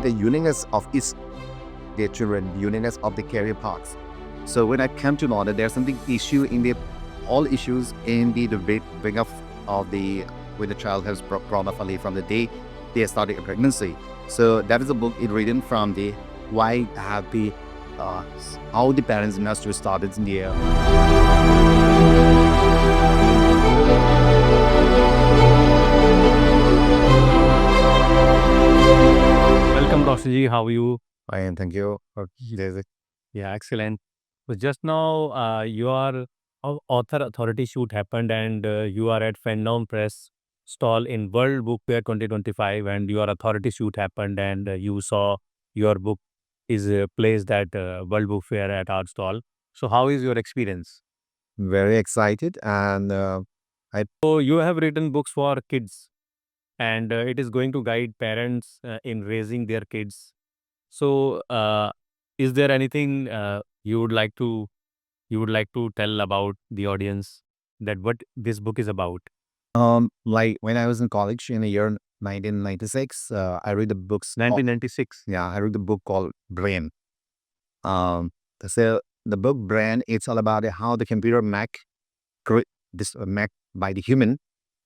the uniqueness of each their children, the uniqueness of the career paths. So when I come to know that there's something issue in the all issues in the bring up of the when the child has grown up early from the day they started a pregnancy. So that is a book it written from the why happy how the parents must have started in the Welcome, Dr. Ji. How are you? Fine, thank you. Yeah, excellent. So just now, your author authority shoot happened, and you are at Fandom Press stall in World Book Fair 2025, and your authority shoot happened, and you saw your book is placed at World Book Fair at our stall. So how is your experience? Very excited and So you have written books for kids, and it is going to guide parents in raising their kids. So, is there anything you would like to tell about the audience that what this book is about? like when I was in college in the year 1996, I read the books. 1996. Yeah, I read the book called Brain. Um, so the book Brain, it's all about how the computer make by the human,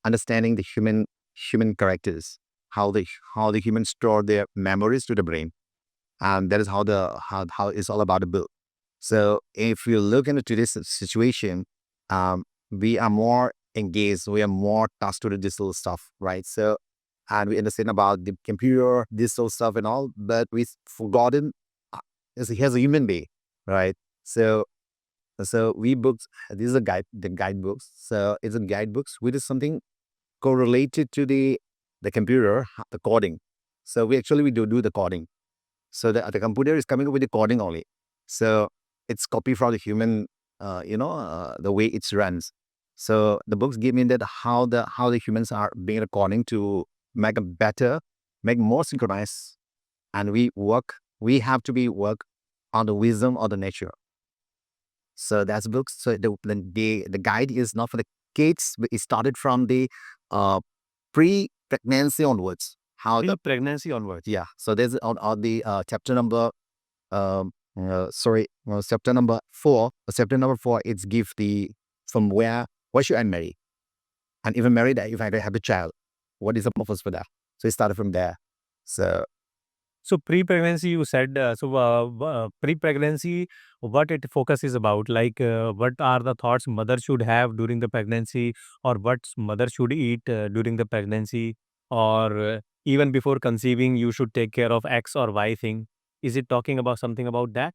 understanding the human characters, how the humans store their memories to the brain, and that is how it's all about the book. So if you look into this situation, um, we are more engaged, we are more touched to the digital stuff, right? So, and we understand about the computer, digital stuff and all, but we've forgotten as a human being, right? So, so we booked, this is the guidebooks. So it's a guidebooks, which is something correlated to the computer, the coding. So we do the coding. So the computer is coming up with the coding only. So it's copy from the human, the way it runs. So the books give me that how the humans are being according to make a better, make more synchronized, and we have to be work on the wisdom of the nature. So that's books. So the guide is not for the kids, but it started from the uh, pre-pregnancy onwards. How the Pregnancy onwards. yeah. So there's on the chapter number chapter number 4. Chapter number 4 it's give the from where should I marry, and even married if I have a child, what is the purpose for that? So it started from there. So So pre-pregnancy, you said. Pre-pregnancy, what it focus is about, like what are the thoughts mother should have during the pregnancy, or what mother should eat during the pregnancy, or even before conceiving, you should take care of X or Y thing. Is it talking about something about that?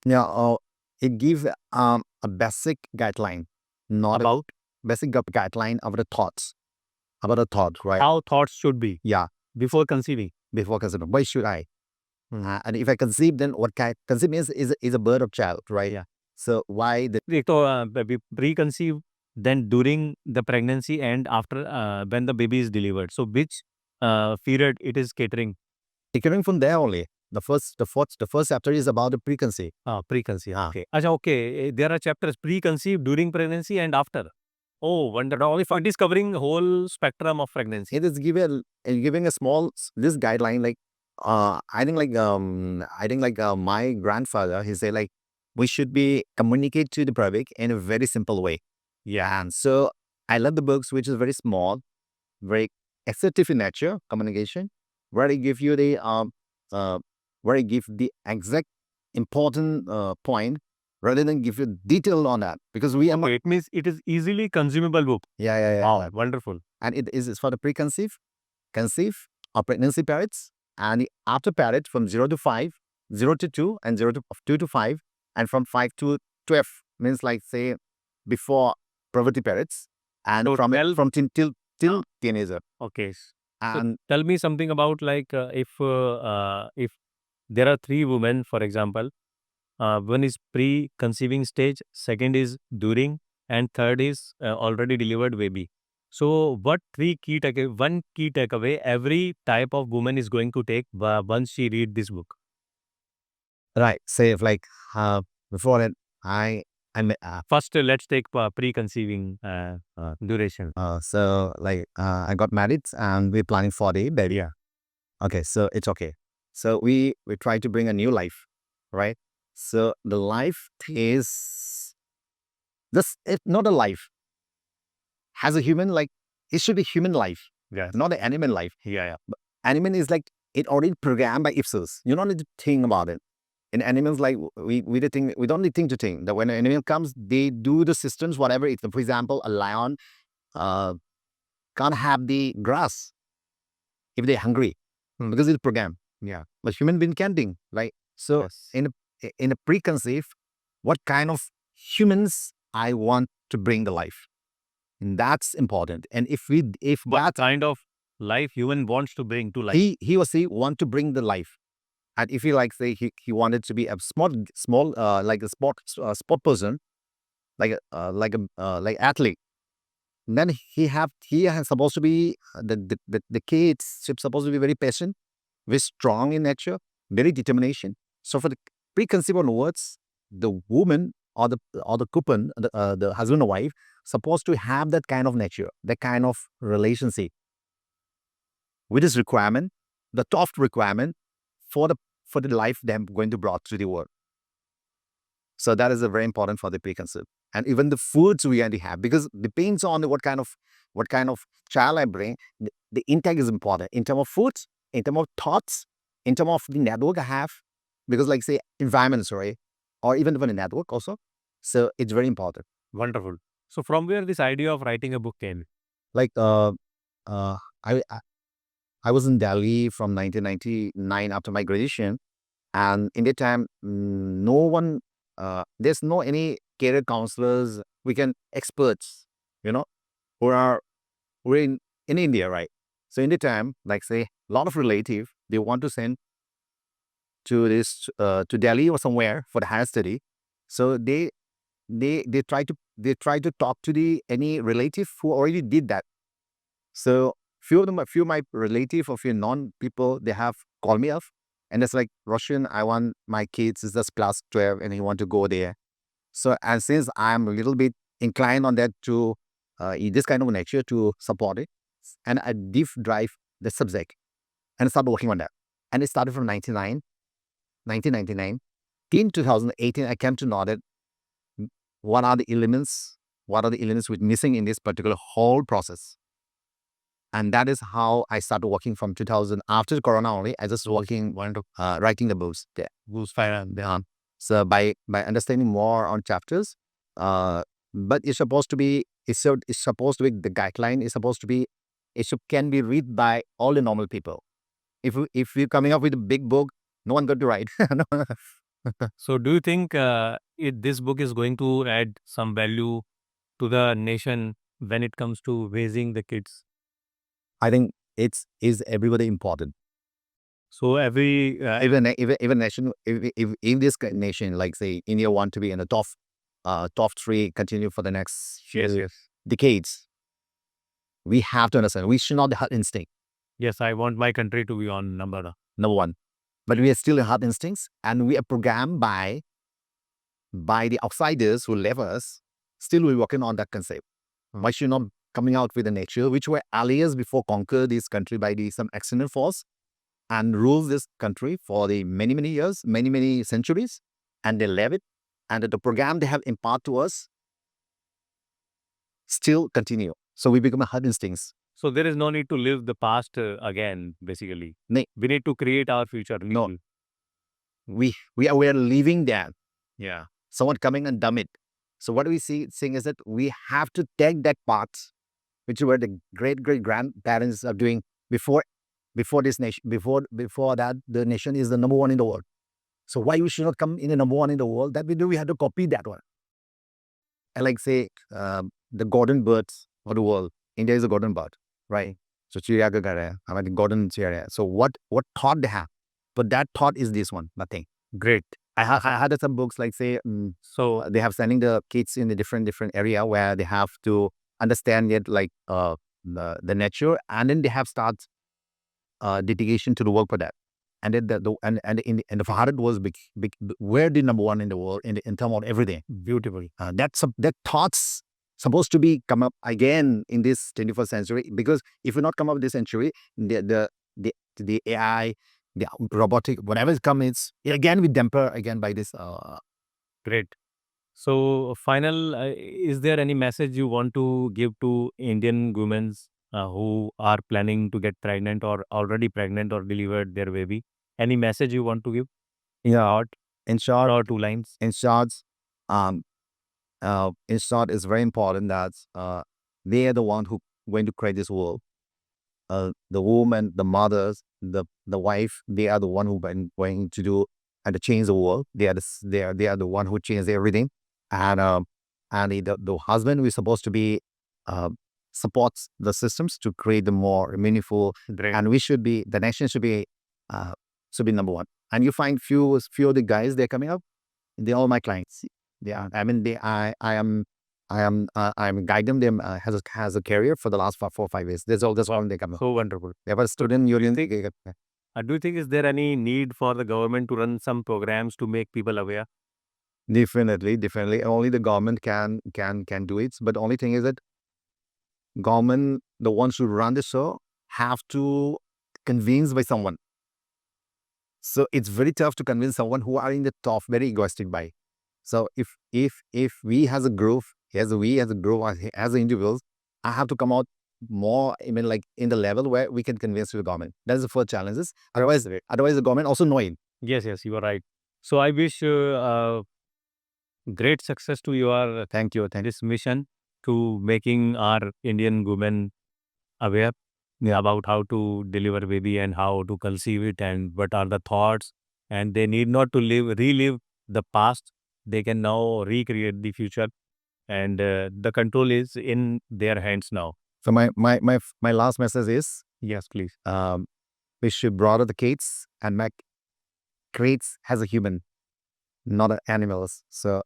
yeah, it gives a basic guideline, not a About basic guideline of the thoughts about the thought, right? how thoughts should be Yeah, before conceiving. before considering why should I, and if I conceive, then what kind conceive is a birth of child, right? Yeah. So why the एक तो pre-conceive, then during the pregnancy, and after when the baby is delivered. So which period it is catering? coming from there only. The first chapter is about the preconceived. Pre-conceive. Okay. Acha, okay. There are chapters pre-conceived, during pregnancy, and after. Oh, wonder. Now, if it is covering whole spectrum of pregnancy. It is giving a small this guideline like I think like my grandfather he said like we should be communicate to the public in a very simple way. Yeah, and so I love the books which is very small, very assertive in nature communication, where they give you the uh where they give the exact important point rather than give you detail on that because we are Okay, it means it is easily consumable book. yeah. Wow, wonderful. And it is for the preconceived, conceive, or pregnancy periods, and the after period from 0 to 5, 0 to 2, and 0 to 2 to 5, and from 5 to 12 means like say before puberty periods, and So from teen till teenager. Okay. So And tell me something about, like, if there are three women, for example, one is pre-conceiving stage, second is during, and third is already delivered baby. So what one key takeaway every type of woman is going to take once she read this book? right, say if like before that I First, let's take pre-conceiving duration. so like I got married and we're planning for the baby. Yeah. Okay, so it's okay. So we try to bring a new life, right? So the life is this, if not a life, has a human, like it should be human life, Yes. not an animal life. Yeah. But animal is like it already programmed by Ipsos. You don't need to think about it. In animals, like we don't need think to think that when an animal comes, they do the systems, whatever. If, for example, a lion uh, can't have the grass if they're hungry because it's programmed. Yeah. But human being can think, right? So Yes. in a preconceived, what kind of humans I want to bring the life, and that's important. And if What that kind of life human wants to bring to life? he or she want to bring the life, and if he like say he wanted to be a small like a sport person, like athlete, then he has supposed to be the kids should supposed to be very patient, very strong in nature, very determination. So for the preconceived words, the woman or the couple, the husband or wife, supposed to have that kind of nature, that kind of relationship, with this requirement, the top requirement for the life they're going to brought to the world. So that is a very important for the preconceived. And even the foods we already have, because depends on what kind of child I bring, the intake is important in terms of foods, in terms of thoughts, in terms of the network I have, because like say environment, sorry, or even the network also. So it's very important. Wonderful. So from where this idea of writing a book came? Like uh, I I was in Delhi from 1999 after my graduation, and in that time, no one, there's no any career counselors, we can experts, you know, who are we're in India, right? So in the time, like say, a lot of relative they want to send to this to Delhi or somewhere for the higher study. So they try to talk to the any relative who already did that. So few of them, a few of my relative or few non people, they have called me up, and it's like, Russian, I want my kids is just class 12 and he want to go there. So and since I'm a little bit inclined on that to in this kind of nature to support it, and I deep drive the subject and start working on that. And it started from 1999. In 2018, I came to know that what are the elements, which missing in this particular whole process. And that is how I started working from 2000. After Corona only, I just working, writing the books. Yeah. Who's fine? Yeah. So by understanding more on chapters, uh, but it's supposed to be, it's supposed to be, the guideline is supposed to be, can be read by all the normal people. If we're coming up with a big book, no one got to write. No. So do you think this book is going to add some value to the nation when it comes to raising the kids? I think it's is everybody important. So every Even nation, if in this nation, like say India want to be in the top three, continue for the next yes, few yes, decades, we have to understand we should not have instinct, yes, I want my country to be on number. number one. But we are still in hard instincts, and we are programmed by the outsiders who left us. Still, we're working on that concept. Why should not coming out with the nature, which were allies before conquer this country by some external force and rule this country for the many years, many centuries, and they left it, and the program they have imparted to us still continue. So we become a hard instincts. So there is no need to live the past again. Basically, Nay, we need to create our future. no, we are living that. Yeah. Someone coming and dumb it. So what we seeing is that we have to take that part, which were the great grandparents are doing before this nation, before that the nation is the number one in the world. So why we should not come in the number one in the world? That we do, we have to copy that one. And like say the golden birds of the world. India is a golden bird, right? So Chiria ka ghar hai, hamari golden chiria hai. So what thought they have? But that thought is this one, nothing. Great. I had some books like say So they have sending the kids in a different area where they have to understand it like the nature, and then they have start dedication to the work for that. And then the Bharat was big. We're the number one in the world in terms of everything. beautiful. That thoughts supposed to be come up again in this 21st century, because if we not come up with this century, the AI, the robotic, whatever is come, it's again we temper again by this. Great. So, final, is there any message you want to give to Indian women who are planning to get pregnant or already pregnant or delivered their baby? Any message you want to give? Yeah, Short, in short, or two lines? in short, um, in short, it's very important that they are the one who going to create this world. The woman, the mothers, the wife, they are the one who been going to do and to change the world. They are the one who change everything, and the husband who is supposed to be uh, supports the systems to create the more meaningful, Great. and we should be the nation uh, should be number one. And you find few of the guys they're coming up, they're all my clients. They are. I mean, I'm guiding them has a career for the last 4 or 5 years. That's all they come. So wonderful. They were a student. You Think, really do you think is there any need for the government to run some programs to make people aware? definitely. Only the government can do it. But the only thing is that government, the ones who run the show, have to convince by someone. So it's very tough to convince someone who are in the top, very egoistic by. So if we as a group, as individuals, I have to come out more, I mean, like in the level where we can convince the government. That's the first challenges. Otherwise the government also know it. Yes, you are right. So I wish great success to your Thank you. this mission to making our Indian women aware about how to deliver baby and how to conceive it and what are the thoughts, and they need not to relive the past. They can now recreate the future, and the control is in their hands now. So my last message is Yes, please. we should broaden the kids and make kids as a human, not animals. So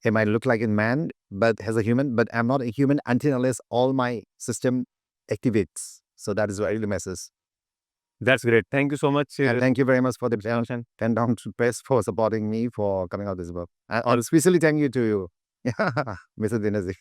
it might look like a man, but as a human, but I'm not a human until unless all my system activates. So that is really the message. That's great. Thank you so much. And thank you very much for the attention. 10 down to press for supporting me for coming out this book. And especially thank you to you, Mr. Dinazir.